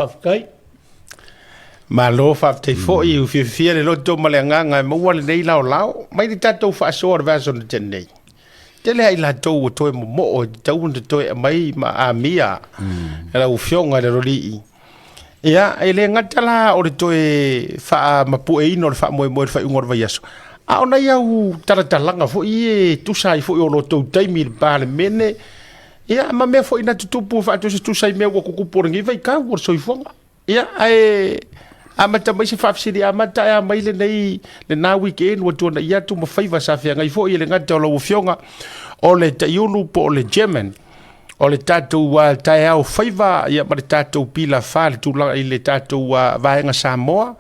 Afkai. Malo fa te fo I fia le loto malenganga mo wale nei lao mai ni tato fa so or vaso de nei te le ila to to mo o tau to mai ma a mia era u fionga le roli ia ele ngatala o to fa ma pu e no fa mo fa ngor va yaso a ona ia u taratalanga fo I tu sai fo o loto taimi ba le mene ia ma me fo ina tupu fa tu sai me ko ku poringi vai ka wo so ifonga ia ai amata mai se fafsiri amata ya mai le nei le na weekend wo tona ia tu mafaiva sa fia ngai fo ile ngata lo fionga o le taiulu po le German o le tatu wa tai au faiva ia ma le tatu pila fa tu la ile tatu wa vaenga Samoa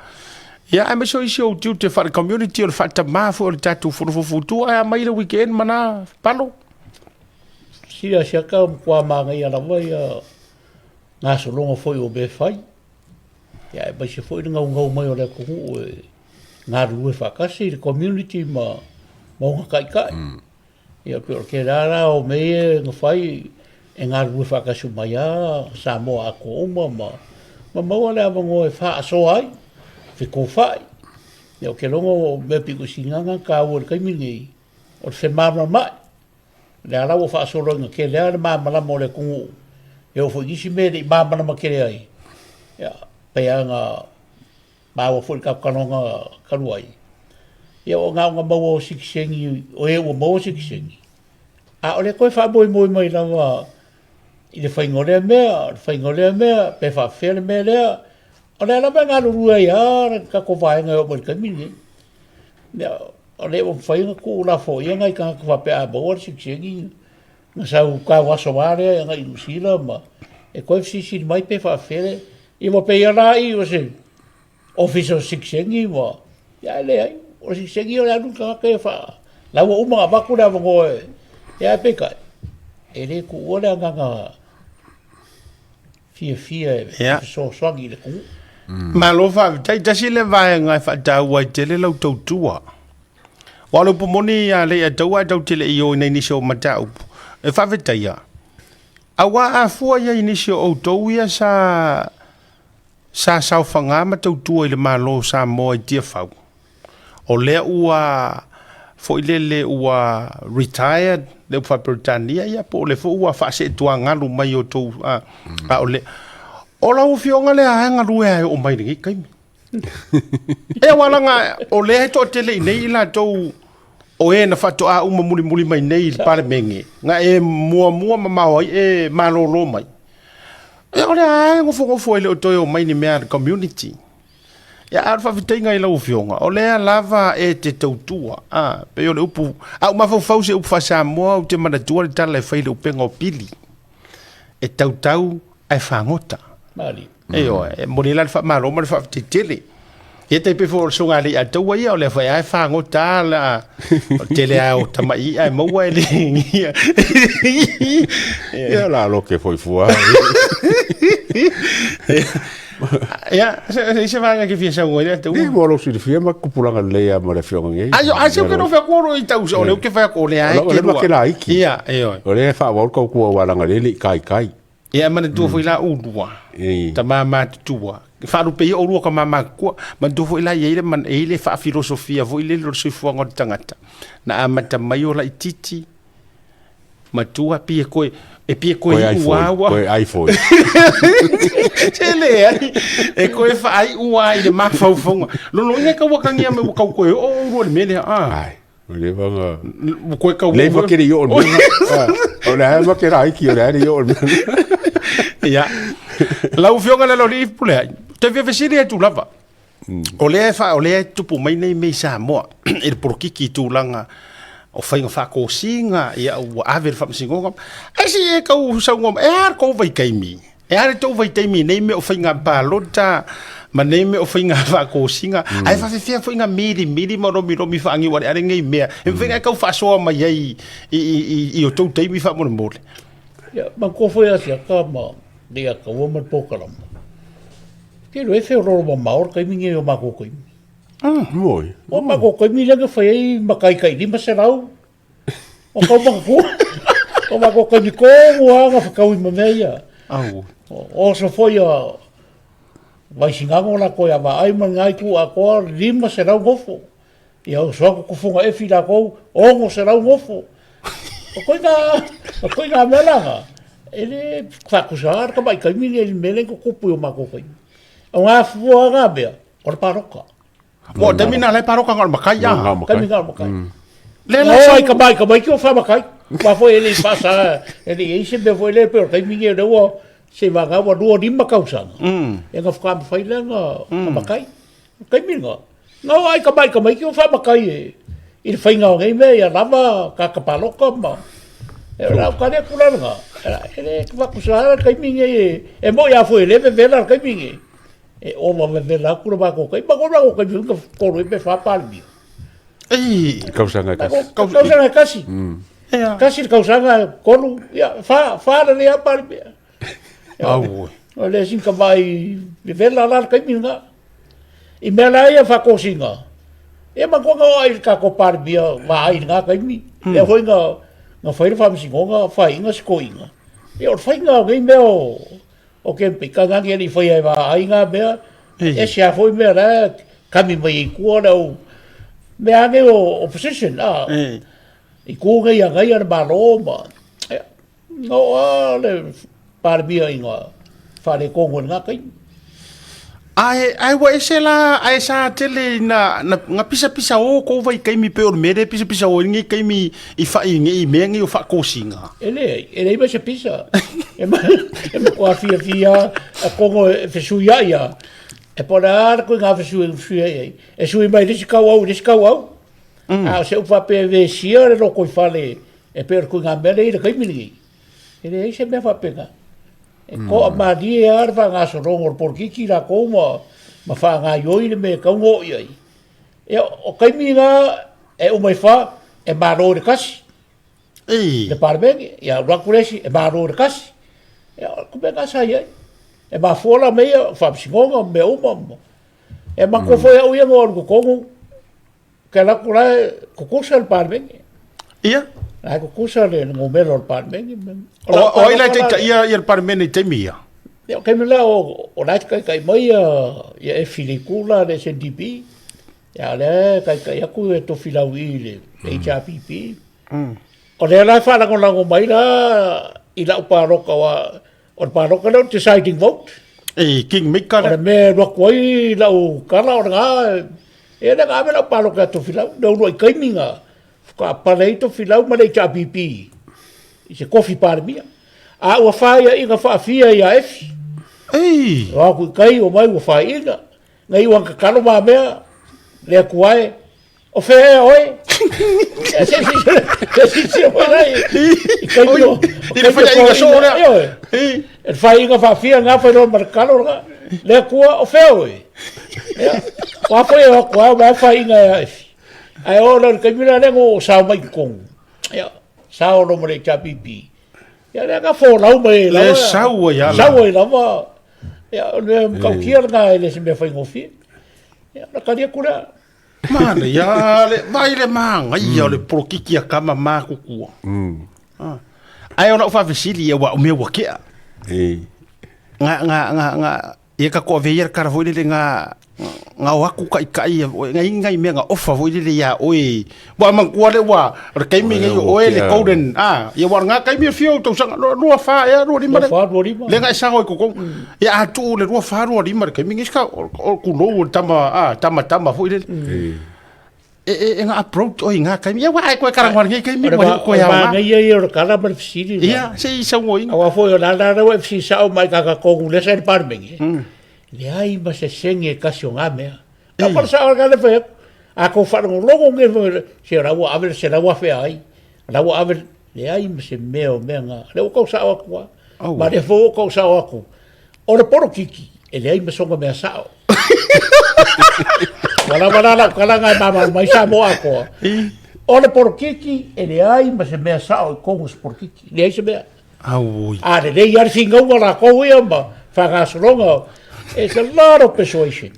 ia am so iso tu te fa community o fa ta mafu o le tatu fu tu a mai le weekend mana palo Sia ka kwa manga ia la vai nga so longa foi o be fai ya ba se foi ngau mai o le ku nga ru fa kasi le community ma nga kai ia porque rara o me nga fai nga ru fa kasi mai a Samoa ko ma ma le ava ngo fa so ai fi ko fai ia ke longo me piku singa ka o kai mingi o se mama mai le ala wo fa so longa ke le mama la mo le ku eu fo disi me de mama na makere ai ya peanga bawa fo ka kanonga kaluai ia o nga mo siksengi o e o mo siksengi a ole ko fa boy mai la wa ile fa ngore me pe fa fer me le ole la ba nga lu ya ka ko vai nga o ka mini ya ole o fa nga ku la fo ia nga ka fa pe a bo siksengi na sa ka wa so vale nga ilusila ma e ko si mai pe fa fer I mo pe ia I o se officer siksengi mo ya le ai o siksengi o la nunca ka fa la wo uma ba ku la ngo ya pe ka ele ku o la nga fia so swangi le ku malo fa tai tasi le vai nga fa ta wa te le lo to tua walo po moni ya le ta wa ta te le yo nei ni so mata e fa veta ya awa a fu ya inisio o to ya sa fanga ma tau tua ile malo sa mo dia fau o le ua fo ile ua retired le fa Britania ia po le fo ua fa se tua ngalu mai o to a ole o la u fionga le a ngalu e o mai ni kai e wala nga o le to tele nei la to o e na fa to a uma muli mai nei pale mengi nga e mua ma e malo mai e ora ai ngo fo ele o toyo mai ni mea community ya alfa vitenga ila ufionga o le lava e te tautua pe o le upu a ma fo se upu fa mo te mana tua le tala fa ile upenga o pili e tautau ai fangota mali e o e monila fa malo ma fa te tele e te pe fo so ngali a tua ia o le fa ai fangota la tele au tamai ai mo ele ia la lo que foi fua ja, se vai que fia sangue ya tu. Ni mo si fia ma kupulanga le ya ma le fia ngai. Ayo que no fa ko i tau so le que fa ko le ai. Le ma que la iki. Ia, o le fa wa ko ko wa langa le kai. Ia ma tu foi la udua. Ta mama tua. Fa ru pe o ru ka mama ko ma tu foi la ye man e le fa filosofia foi le lo se fu ngot tangata. Na amata mayola ititi. Matua pie koe e pie koe uawa koe iPhone tele e koe fa ai ua i le mafaufonga lolo nge ka wakangia me ka koe o ro le mele ai le vanga koe ka le va kere yo o le va kere ai ki o le yo ya la ufionga le loli pule te ve vesiri e tu lava o le tupu mai nei me sa mo il porkiki tu langa o fai nga ko singa ia o ave fa singo ai si e ka u sa ngom e ko vai kaimi e are to vai taimi nei me o fai nga balota ma nei me o fai nga fa ko singa ai fa fia fai nga miri mo mi fa ngi wa are ngai me e fai ka fa so ma ai i o to taimi fa mo mo ya ma ko foi asia ka ma dia ka wo mo pokalam ke lo e fe ro ma or kaimi ngi o ma ko kaimi moi. O ma ko mi la foi makai di maserau. O ko ma ko. O ma ko mi ko wa ga fa ka wi meia. Au. O so foi Vai singango la koe ava ai mangai ku a koa 5 se rau ngofo. Ia o soako kufunga e fila kou, ongo se rau ngofo. O koe ngā melanga. Ele whakusahara ka mai kaimini e mele ko kupu o mako kaimini. O ngā fua ngā bea, o le paroka. Mo te mina le paroka ngal makai ya. Kaimini ngā makai. Le Ai ka mai ki o wha makai. Wa foi ele pasa, ele eise me foi ele pero kaimini e rewa, se wanga wa rua rima kausanga. E ngā whakama whailenga ka makai. Kaimini ngā. Ngā ai ka mai ki o wha makai e. I le whainga o ngai me, ia lava ka kapaloka ma. E rau kare kuranga. Ele wakusahara kaimingi e mo ia foi ele me vela kaimingi. E oma me vela kura mako kai. Ma kora o kaimingi ka koro e me whapalmi. Ei, kausanga kasi. Kausanga kasi. Kasi kausanga koro. Ia, whara le apalmi. Au. O le sinka mai me vela lar kaimingi nga. I mea ia whakosinga. E ma konga o ai ka ko palmi wa ai nga kaimingi. E foi nga nga whaira whamisingonga, whainga sikoinga. E o whainga o gei mea o kempi, ka ngangi ani whai ai wā ainga mea, e se a whai mea rea, kami mai i kua rau, mea ange o opposition, i kua ngai a ngai ana mālo ma. Ngā a le pārmia i ngā whare kongo ngā kai. Ai wa ese la ai sa tele na nga pisa o ko vai kaimi pe o mere pisa o ngi kaimi I fa ngi mengi o fa kosinga. Ele vai se pisa. E ma ko afia a kongo fe suia ia. E pora ko nga fe suia ia. E sui mai disi kau au. A se ufa pe ve sia ro ko fale e per ko nga mele i kaimi ni. Ele se me fa pega. E ko ma di ar va nga so rongo por ki la ko ma fa nga yoi le me ka ngo i. E o kaimi nga e o mai fa e ma ro de kasi. Le parbengi ya rakuresi e ma ro de kasi. E ko be nga sa ia. E ma fola me fa singonga me o mo. E ma ko foi o ia ngor ko kongo. Ka la kula ko kusa le parbengi. Ia. Ai ko kusa le ngo melo le parbengi. O ila te ia il parbengi te mia. Ia ke me la o la kai mai ia e filikula le CDP. Ya le kai aku e to filawi le HRPP. O le la fa la con la mai la I la paroka wa o paroka le deciding vote. King maker. O me ro koi la o kala o nga e na ga me la paroka to filau no no kai minga. Ka palei to filau ma le HRPP. I se coffee par mia. A o fa ia I ga fa fia ia F. Wa ku kai o mai o fa ina. Ngai wa ka kalo ma mea le kuai o fe oi se vai ele foi aí gasou né ele fai nga fa fia nga fa no mercado le kua o fe oi wa foi o kua vai fai nga ai ora que mira le go sa mai con sa o no me chapipi ya le ga fo la me le sa o ya sa o la va ya le qualquer nga ele se me foi ngo fi ya na kadia kura Mana ya le vai le manga ia le prokiki a kama makukua. Ai ona fa vesili e wa o me wa kia. Nga ia ka ko veia ka vo le nga waku kai ngai me nga ofa vo le ya oi. Wa mangua le wa re kai me ngai o le golden ia wa nga kai me fio to sanga ro fa ya ro di ma. Le nga sa ko ko ya tu le ro fa ro di ma kai me ngai ka ku lo tama vo le. Nga approach oi nga kai me wa ko ka ngwa ngai kai me ko ya ma. Ngai ia ro kala ma fisili. Ia sei sa ngoi. Awa foi la o fisi sa o mai ka ko le ser parmengi. Le ai ma se senge kasi o ngame. Na par sa o gale fe. A ko fa no logo nge se ra wa ave se ra wa fe ai. Ra wa ave le ai ma se meo menga. Le ko sa o ko. Ma le fo ko sa o ko. O le poro kiki. E le ai ma songa me sa o. Wala kala ngai mama mai sa mo ako. O le poro kiki e le ai ma se me sa o ko os por kiki. Le ai se me. Au. Ah, le yar singa wala ko ia ma. Fa ga solonga. It's a lot of persuasion.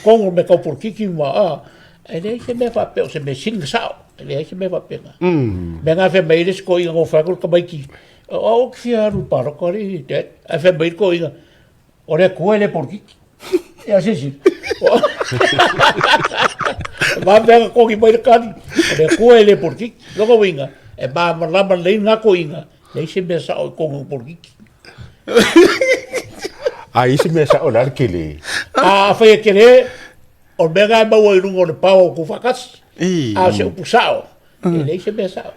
Kongo me kau por kiki ma ele se me fa pe se me singa sao. Ele se me fa pe. Me nga fe me des ko inga o fa ko mai ki. O que fiaru para ko ri te. A fe me ko inga. Ore ko ele por kiki. E a sisi. Ma venga ko ki mai kan. Le ko ele por ki. Logo winga. E ba lama le nga ko inga. Le se me sa ko por ki. Aí se me sa olar que le. A fa ye kere. O mega ba wo rungo le pau ku fakas. A se o pusao. Le se me sa.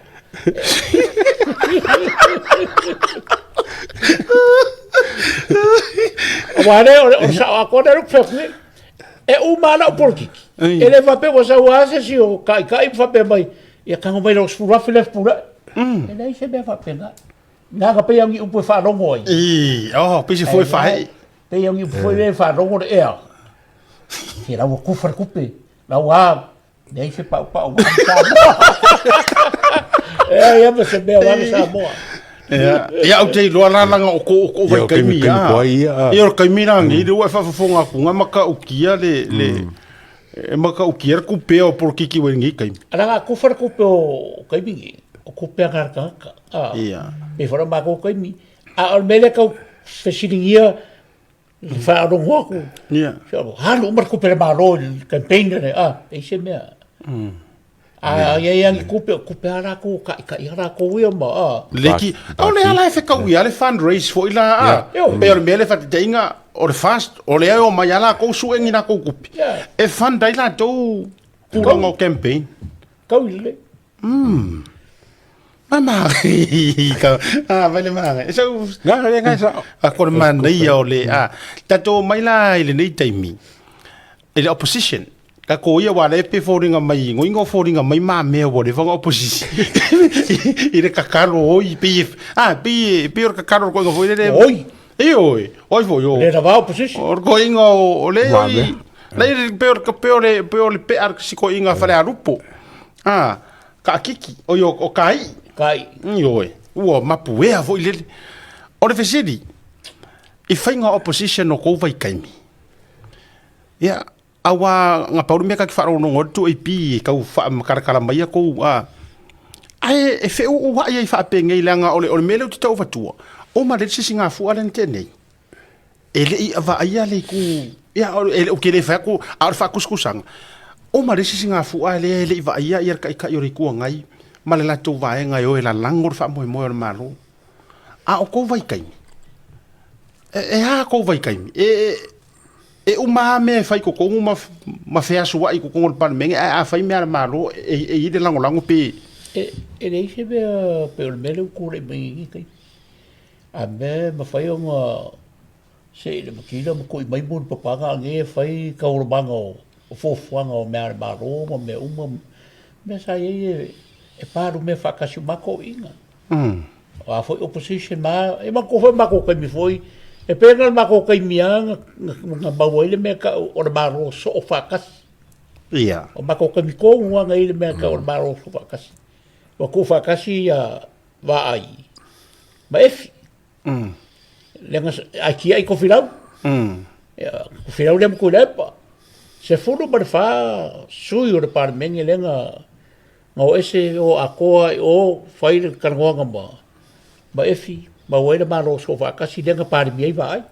Wale o sa a kona ru fefne. E o mana o porki. Ele va pe você o ase si o kai fa pe mai. E kango mai os fura file fura. Ele se be fa pena. Nga pe yang u pe fa rongo. Pe se foi fai. Pe yang u foi le fa rongo e. Que la o kufar kupe. La wa nem se pa o ia você be lá no Samoa. Ia o tei loa langa o ko vai kaimi ia. Ia o kaimi rangi de wa fa fonga kunga maka ukia le maka ukia ku peo por kiki wengi kaimi. Ala ku far ku peo kaimi. O ku pea garka. Ia. Me fora ma ko kaimi. A mele ka fesiringia fa ro ngoku. Ia. Halu mar ku pera maro campaign ne e se mea. Yang kupe ara ko ka ara ko ia ma leki o le ala fe ka ia le fundraise fo ila pero mele fa tinga o le fast o le o mai ala ko su engi na ko kupi e fund dai la to purongo campaign ka ile mama ka vale manga so nga sa a ko man nei o le tato mai la ile nei taimi ele opposition ka ko ia wale pe foringa mai ngoingo foringa mai ma me o le fanga opposition ire ka karo oi pe pe or ka karo ko foi le oi oi foi yo le va opposition or goingo o le le pe or le pe ar si ko inga fale arupo ka kiki o yo o kai oi o mapu e foi le o le fesedi e fainga opposition no ko vai kaimi awa nga pauru me ka ki faro no ngoto e pi ka u fa makara mai ko ai e fe u wa ia fa pe ngai langa ole mele tu tau fatua o ma le singa fu alen tene ele i va ia le ku ia ele o que le fa ku ar fa kuskusang o ma le singa fu ale le va ia ka yori ku ngai ma le la tu va ngai o la langor fa mo maru o ko vai kai ko vai kai e uma me fai ko ma fea sua i ko ngol pan menge a fai me malo e de lango pe e nei se be pe o mele ku le mai kai a me ma fai o se le makila mo ko mai bon pa ga nge fai ka o bango o fo fuanga o me malo me me sa e paru me fa ka ma ko inga a foi opposition ma e ma ko foi ma ko mi foi e pena ma ko kai mianga nga bawoile me ka o baro so fakas o ma ko kai ko nga ile me ka o baro so fakas o ko fakas ia va ai ma efi lenga aqui ai ko filau ko filau le ko lepa se fulu par fa sui o par men lenga no ese o akoa o fai karngonga ba efi ma wera ma ro so fa kasi denga par mi vai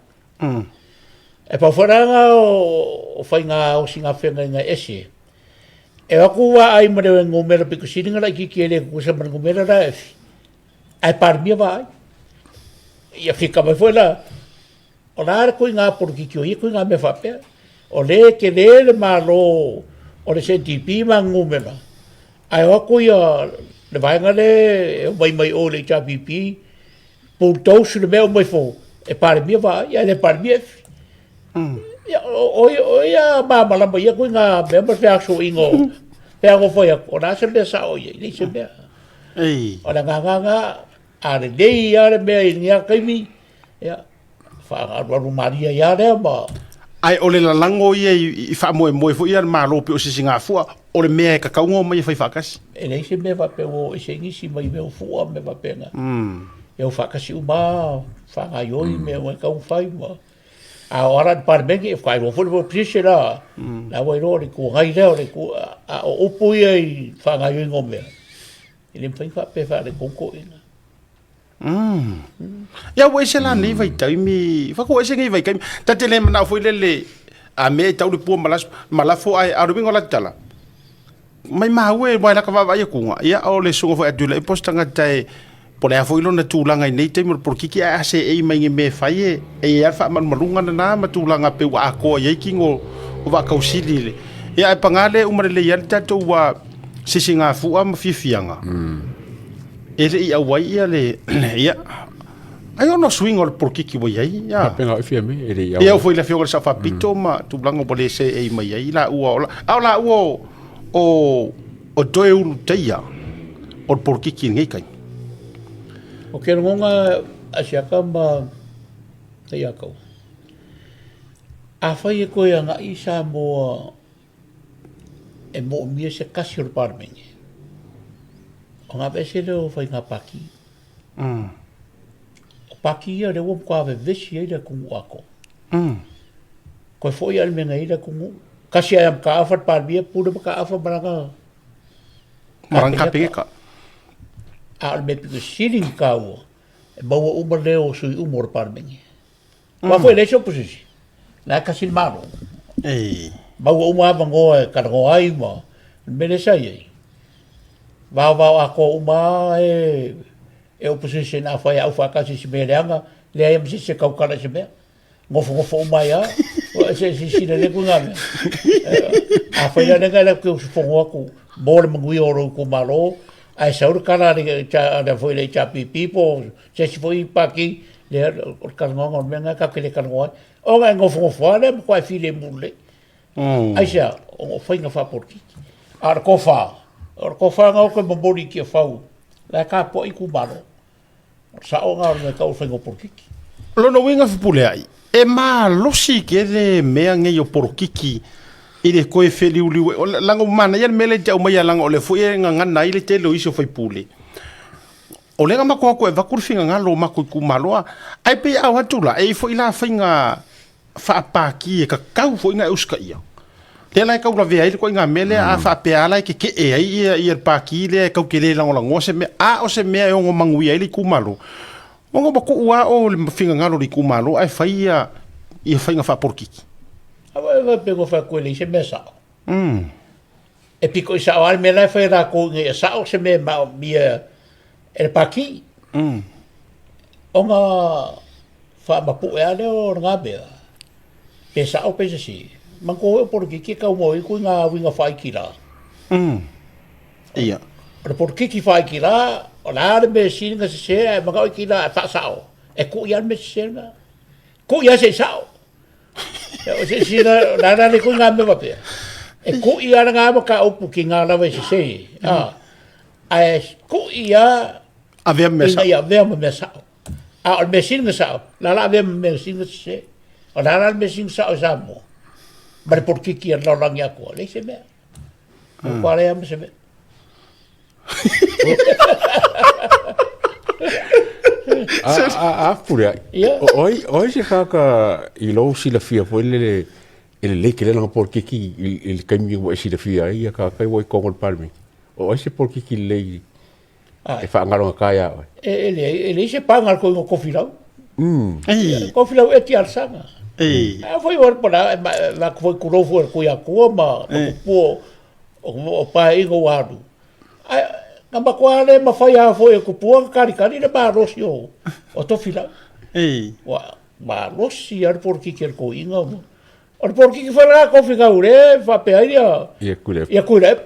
e pa fora o fai nga o singa fenga nga ese e aku wa ai ma de ngomera pe kusinga la ki ele ku sa ngomera ra efi ai par mi vai e fica ma foi lá o lar ko nga por ki yo ko nga me fa pe o le que le ma ro o le senti pi ma ngomera ai aku ya le vai nga le mai o le cha pi por todos le meu mai fo e para mim vai e ele para mim o mama la mai ko nga me me fa so ingo pego foi a ora se pensa oye ni se be ora nga are dei are me ni a kaimi ya fa ro maria ya le ba ai ole la lango i fa mo fo ia malo pe o se singa fu ole me ka kaungo mai fa kas ele se me va pe o se ni si mai me fu me va pena eu fa kasi uma fa ai me o ka fai ma a ora par bem que fai o futebol precisa la vai ro ko ngai le ko o pui ai fa ai ngome ele fai fa pe fa de konko ina ya we se la ni vai tai mi fa ko se ngai vai kai ta tele na foi le a me tau le pua malafo ai a ruinga la tala mai maue mai la ka va ia kunga ia o le sunga fo adula e postanga tai po le afo ilona tūlanga i nei te mor por kiki a se e mai me fai e ia fa man malunga na ma tūlanga pe wa ko ia kingo o va kausili le ia e pangale umare le ia tatu wa sisinga fu am fifianga ele ia wai ia le ia ai ono swing or por kiki wo ia ia Penga o fia me ele ia. ia foi la fiora sa fa pito ma tūlanga po le se e mai ia la ua la ua o toe ulu teia o por kiki ngai kai. O ke ronga a siaka ma te akau. A whai e koe anga i sa moa e mo mia se kasi o parmengi. O ngā vese leo whai ngā paki. O paki ia reo mkwa ave vesi eira kungu ako. Koe fwoi almenga eira kungu. Kasi ayam ka awhat parmia pura ka awhat maranga. Maranga peka. A me piko siring ka ua. E maua uma leo sui umor parmengi. Wa foi leisho posisi. Na kasi maro. Maua uma avango e karango ai ma. Mene sai ei. Vau ako uma e opposition a foi au fakasi si mereanga. Le ai msi se kaukara se mea. Ngofo uma ia. Se sina le kunga mea. A foi la nenga la ku fongo aku. Bore mangui oro ku malo. Ai saur kana de foi le chapi pipo se foi paki le o kanonga menga ka kele kanonga o nga ngofo le ko ai file mulle ai sa o foi nga fa porki ar ko fa nga ko bombori ki fa la ka po i ku balo sa o nga me ka o foi ngo porki lo no winga fupule ai e ma losi ke le mea nge yo porkiki ile koe feliuliu o lango mana ia mele te o mai langa o le foi nga ngana ile te lo iso foi pule o lenga mako ko e vakurfinga nga lo mako ku maloa ai pe a watula e foi la fainga fa paki e ka kau foi nga uska ia te lai ka ula vea ile ko nga mele a fa pe ala ke e ai ia paki le ka ke le lango lango se me a o se me o ngo mangui ile ku malo o ngo mako ua o le finga nga lo li ku malo ai faia ia fainga fa porkiki Awa pego fa ko le se mesa. E pico sa al me la fa ra ko nge sa o se me ma bia e paki. O nga fa ba pu e ale o nga be. Pe sa o pe si. Man ko por ki ka mo i ku nga winga fa ki la. Ia. Pero por ki fa ki la, o la me si nga se ma ka ki la fa sa o. E ku ya me se nga. Ku ya se sa o. O se si na le ku nga me vape. E ku ia nga ma ka upu ki nga la se se. Ai ku ia Avea mesa. Ia avea mesa. A me sin nga sa. La avea me sin nga se. O la me sin sa o sa mo. Ma por ki la lang ya ko le se me. Ko ale am se me. Pura. Oi se kaka I lo si la fia foi le que le nga por kiki il caminho o si la fia ia ka kai voi kongol palmi. Oi se por kiki le e fa ngalo kaya. Ele se panga ko ngo kofilau. Ei. Kofilau e ti alsanga. Ei. Foi or para la foi kuro foi ko ya ko ma po o pai go adu. Ngamba kwale mafaya foi ko po kari le ba rosio. O to fila. Ei. Wa ba rosi ar por ki ker ko inga mo. Or por ki fala ko fica ure fa pe aia. Ia kule. Ia kule.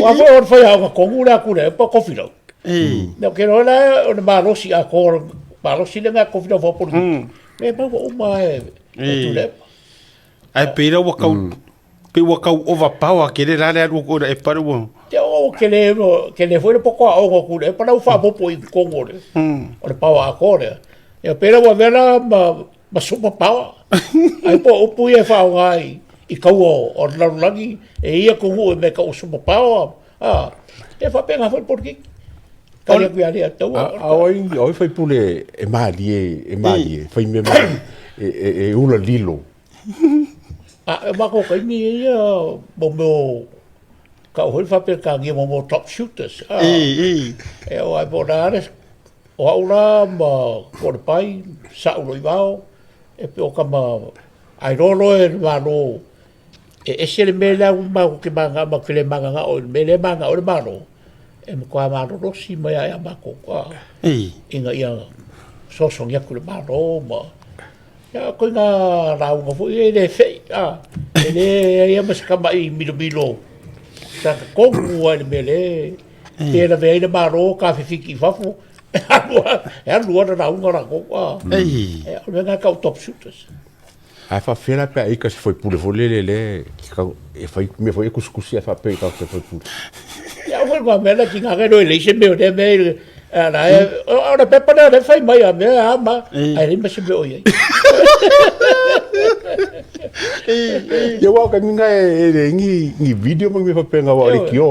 Wa foi or foi a ko ura kule po ko fila. Ei. No que no la o ba rosi a ko ba rosi le nga ko fila fo por ki. Me ba o ma e tu le. Ai pera wa kau pe wa kau overpower ke le la ko e para wo. Te o que le foi pouco a o cu le para o fa po i Congo le. O le pau a core. E pero wa vera ma super pau. Ai po o pu e fa ngai I kau o langi e ia ko hu me ka o super pau. E fa pega foi por que Kaya ku ali ato. Oi foi pule e mali foi me e ula lilo. Ma ko kai mi bo mo ka hoi fa pe ka ngi mo top shooters. E o ai bonares o aula ma ko pai sa o i vao e pe o ka ma ai rolo e malo e se le mele ma ke manga ma ke le manga o mele manga o le malo e mo kwa malo ro si mai ai ma ko kwa inga ia so so ya ku le malo ma ya ko nga ra u fu e le fe ele ia mas ka mai milo sa ko ku le mele e le ve le malo ka fiki fafu e lua ra u ra ko kwa e o nga ka top shooters ai fa fera pe ai ka se foi pule volele le e foi me foi kuskusi fa pe ka se foi pule ya foi ma mela ki nga no le se me o de me ana ora pe pa de fai mai a me ama ai rimba se me o ye yo wa ka minga e ngi video mo me fa pe nga wa ri ki o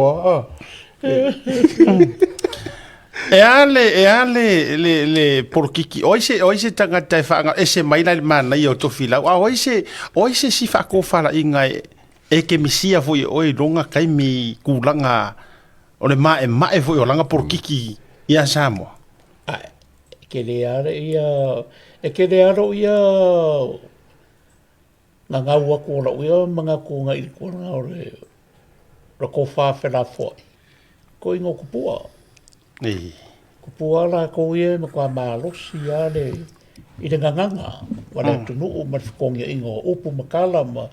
E ale le porkiki oise tangata fa ese mai la mana yo to fila oise si fa ko fala inga e ke misia foi oi longa kai mi kulanga o le mai foi o langa porkiki ia samo ke le ara ia e ke le ara ia nga wa ko la ia manga ko nga i ko nga ore ro ko fa fela foi ko ingo kupua ko puala ko ie ma kwa malosi ale i le nganganga wala tunu o ma kongi ingo upu makala ma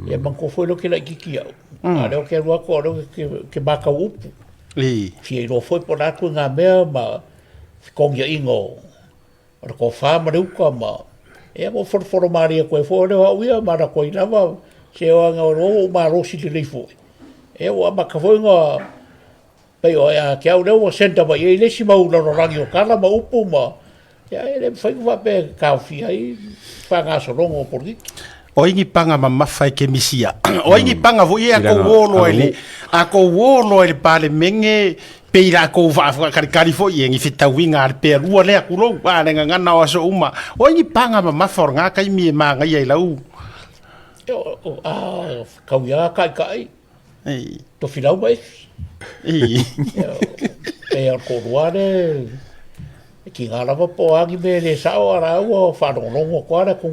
e man ko foi lo ke la kiki au ale o ke ro ko ro ke baka upu fi ro foi por aku nga me ma kongi ingo ro ko fa ma ru ko ma e mo for maria ko foi le wa ia ma ko ina ma se o nga ro ma rosi le foi e o ma ka foi nga Pai o ia kia ure o senta mai e lesi mau loro rangi o kala ma upu ma. Ia ele whai kuwa pe kauwhi ai whangaso rongo o porki. O ingi panga ma mawhai ke misia. O ingi panga vo ia ko wolo ele. A ko wolo ele pale menge peira ko whaafuka karikari fo i engi whitawinga ale pe rua lea kurou. Wane nga ngana o aso uma. O ingi panga ma mawhor ngā kai mie maa ngai ai lau. Kau ia kai. To whilau mai. E ar ko ruare ki ngala po agi me le sao ara o fa no no ko ara ko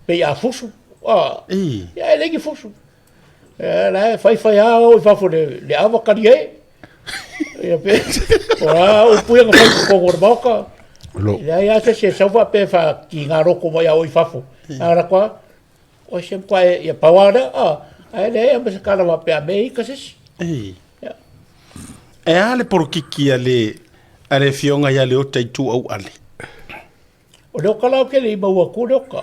pe a fusu ya ele ki fusu la fai o fa fo le ava karie e pe ora o puia ko ko ko boka ya se fa pe fa ki ngaro ko ya o fa fo ara ko o sem ko e pawada ele e me kala va pe a me ka se e ale porkiki ale fionga ya le o taitu au ale. O leo kala ke le mau aku leo ka.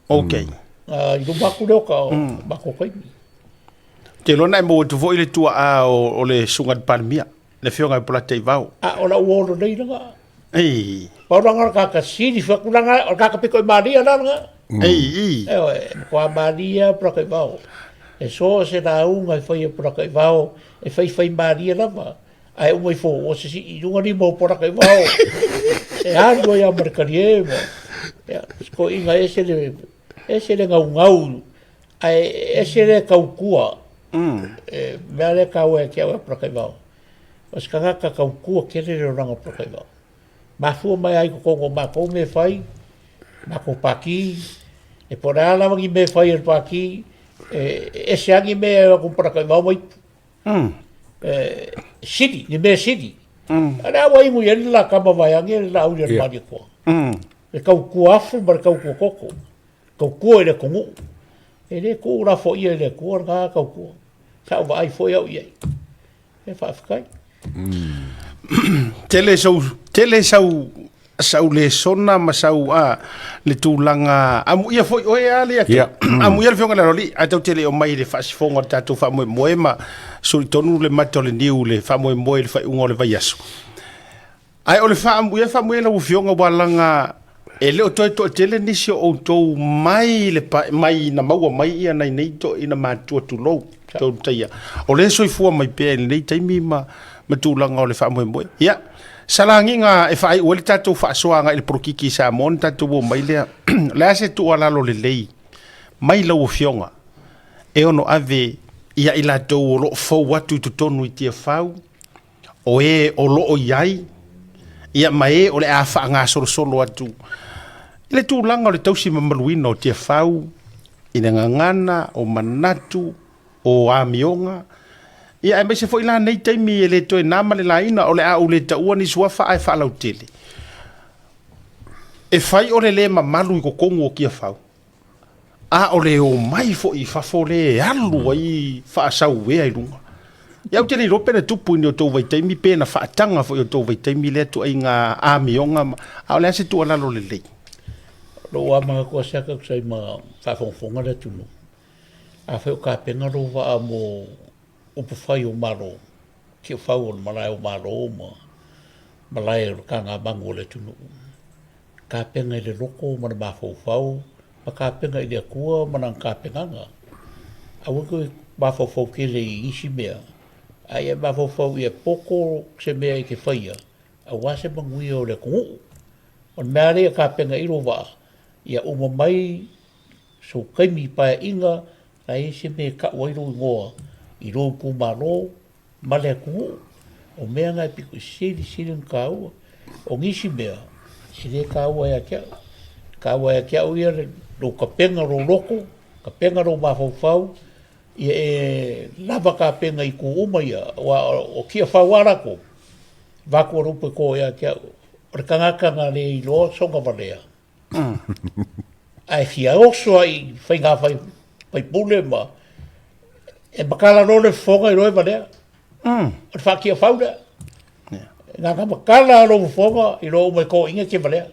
Okay. I lo maku leo ka mako kai. Te lona e mo tu vo ile tua a o le sunga de palmia. Le fionga e pola te vau. O la uolo nei nga. Ei. Pauranga ka siri fa kulanga o ka piko Maria nga. Ei. Ko Maria pro ka vau. E so se na unga foi pro ka vau. E fai Maria lava. Ai umai fo o se i runga ni mo pora kai vau e ando ia mercarie ya ko inga ese le ngau ai ese le kaukua me ale kau e kia pora kai vau os kanga ka kaukua ke le ranga pora kai vau ma fu mai ai ko kongo ma ko me fai ma ko paki e pora la wangi me fai el paki ese angi me ko pora kai vau mai city, ni me city. Ana wai mu yen la kama vai ange la u yen mari ko. E kau kuafu bar kau koko. Kau ko ele kongu. Ele ko ra fo ia ele ko nga kau ko. Sa vai fo ia ia. E fa fkai. Tele sau le sona ma sau le tūlanga amu ia foi oe ale atu amu ia le whionga le roli a tau tele o mai le whaasifonga tatu wha moe ma suri tonu le mato le niu le wha moe le wha ungo le vai asu ai o le wha amu ia wha moe la whionga walanga e leo toi to tele nisi o tou mai le mai na maua mai ia nei to ina mātua tu lou tau taia o le soi fua mai pēr nei taimi ma tūlanga o le wha moe ia salangi nga e fai o le tatu fa soanga il prokiki sa mon tatu bo mai le la se tu ala lo le lei mai lo fionga e ono ave ia ila to lo fo watu tu tonu ti fau o e o lo o yai ia mai o le afa nga solo atu le tūlanga o le tausi mamaluina o tia whau, ina ngangana, o manatu, o amionga. Ia e mai se fo ila nei taimi e le toi nama le laina o le au le taua ni suafa ai wha lau tele. E whai o le mamalu i ko kongo o kia whau. A o le o mai fo i whafo le alu ai whaasau wea i runga. Iau tele rope na tupu ni o tau vai taimi pēna whaatanga fo i o tau vai taimi le tu ai ngā amionga. A o le ase tu alalo le lei. Lo a mga kua seka kusai ma whawhongwhonga le tunu. A whao ka penga ro wa mo upu whai o maro. Kia whau o malai o maro ma malai o ka ngā mango le tunu. Ka penga i le loko mana ma whau ma ka penga i le kua mana ka penganga. A wako ma whau ke le isi mea. Ai e ma whau i e poko se mea i ke whaia. A wase mangui o le kongu. O mea rea ka penga i ro wa. Ia uma mai so kaimi pae inga na ese me ka wairo i ngoa i ro pu maro male ku o mea ngai piku siri ka ua o ngisi mea i re ka ua ya kia uia ro ka penga ro loko ka penga ro mawhau ia e lava ka penga i ku uma ia o kia whauara ko wako rupe ko ya kia o re kangakanga le i loa songa valea. Ai fia oso ai fai ngā fai pule ma e makala no le fonga i roe manea o le whakia whaura ngā ka makala no fonga i roe mai ko inga ke manea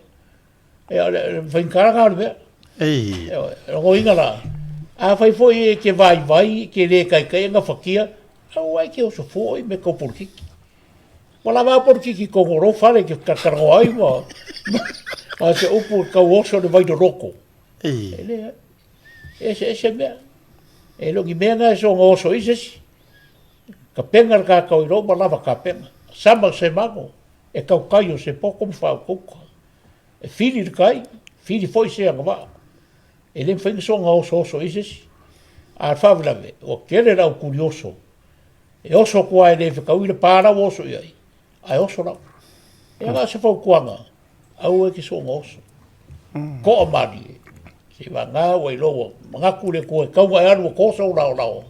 e fai nkara ngā mea rongo inga la a fai foi ke vai ke le kai ngā whakia au ai ke oso foi me ko porkiki wala ma porkiki ko ngoro whare ke kakarango ai ma a se upu ka oso le vai do roko. Ese mea. E longi mea ngā so ngā oso ises. Ka penga ka kau i roma lava ka penga. Sama se mango. E kau kai o se poko mwhau kuka. E whiri kai. Whiri foi se anga wā. E le mwhinga so ngā oso ises. A whawilame. O kere rau kurioso. E oso kua e le whikau i le pāra oso i ai. Ai oso rau. E ngā se whau kuanga. Au e ki so ngoso. Ko a mani e. Se wa ngā wai loa. Ngā kure koe kaunga e anu ko so rao.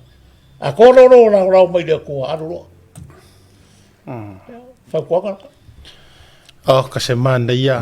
A ko rao mai lea kua anu loa. Whau kuanga. Oh, ka se mana ia.